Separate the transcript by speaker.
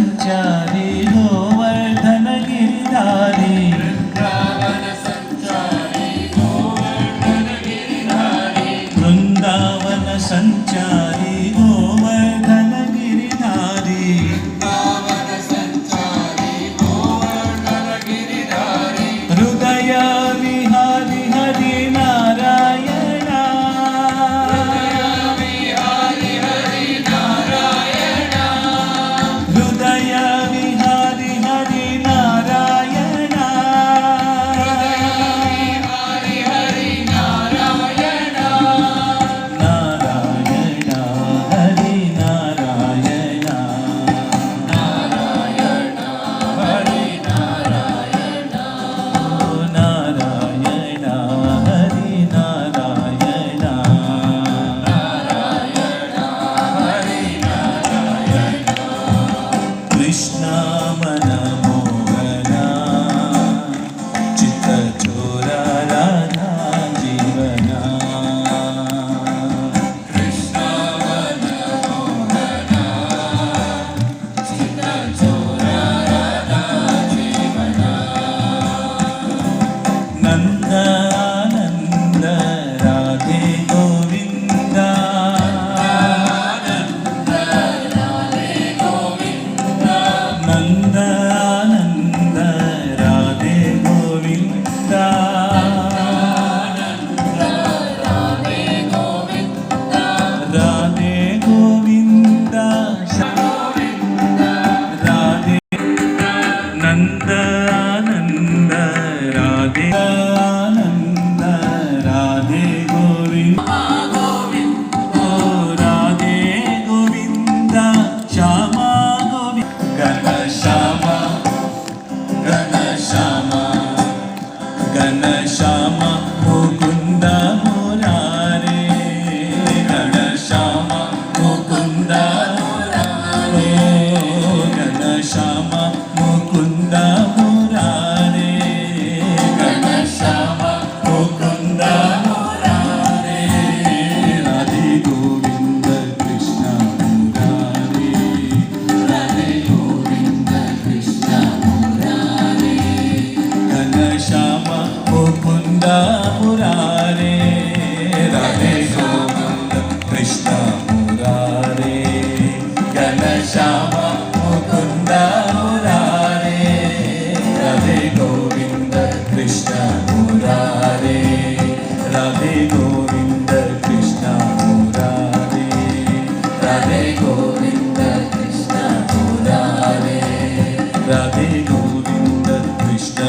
Speaker 1: ಸಂಚಾರಿ ಗೋವರ್ಧನ ಗಿರಿಧಾರಿ ಬೃಂದಾವನ ಸಂಚಾರಿ ಗೋವರ್ಧನ ಗಿರಿಧಾರಿ ಹೃದಯ ವಿಹಾರಿ ಹರಿ ನಾರಾಯಣ ಹೃದಯ ವಿಹಾರಿ ಹರಿ ನಾರಾಯಣ ನಾರಾಯಣ ಹರಿ ನಾರಾಯಣ ನಾರಾಯಣ ಹರಿ ನಾರಾಯಣ ಕೃಷ್ಣ ಮನ ಮೋಹನ ಚಿತ್ತ ಚೋರ ರಾಧಾ ಜೀವನ ನಂದ ಆನಂದ ರಾಧೆ ಗೋವಿಂದ ನಂದ ಆನಂದ ರಾಧೆ ಗೋವಿಂದ ರಾಧೆ ಗೋವಿಂದ ರಾಧೆ ನಂದ ಆನಂದ ರಾಧೆ ಆನಂದ ರಾಧೆ ಗೋವಿಂದ ಓ ರಾಧೆ ಗೋವಿಂದ ಶ್ಯಾಮ ಗೋವಿಂದ ಘನ ಶ್ಯಾಮ ಘನ ಶ್ಯಾಮ ಘನ ಶ್ಯಾಮ ಮುಕುಂದ ಮುರಾರೇ ಘನ ಶ್ಯಾಮ ಮುಕುಂದ ಮುರಾರೇ ಘನ ಶ್ಯಾಮ ಮುಕುಂದ ಮುರಾರೇ ಘನ ಶ್ಯಾಮ ಮುಕುಂದ ಮುರಾರೇ ರಾಧೆ ಗೋವಿಂದ ಕೃಷ್ಣ ಮುರಾರೇ ರಾಧೆ ಗೋವಿಂದ ಕೃಷ್ಣ ಮುರಾರೇ ಘನ ಶ್ಯಾಮ ಮುಕುಂದ ಮುರಾರೇ ರಾಧೆ ಗೋವಿಂದ ಕೃಷ್ಣ ಮುರಾರೇ ಘನ ಶ್ಯಾಮ ಮುಕುಂದ ಮುರಾರೇ ರಾಧೆ ಗೋವಿಂದ ಕೃಷ್ಣ ಮುರಾರೇ ರಾಧೆ ಗೋವಿಂದ ಕೃಷ್ಣ ಮುರಾರೇ ರಾಧೆ ಗೋವಿಂದ ಕೃಷ್ಣ ಮುರಾರೇ ರಾಧೆ ಗೋವಿಂದ ಕೃಷ್ಣ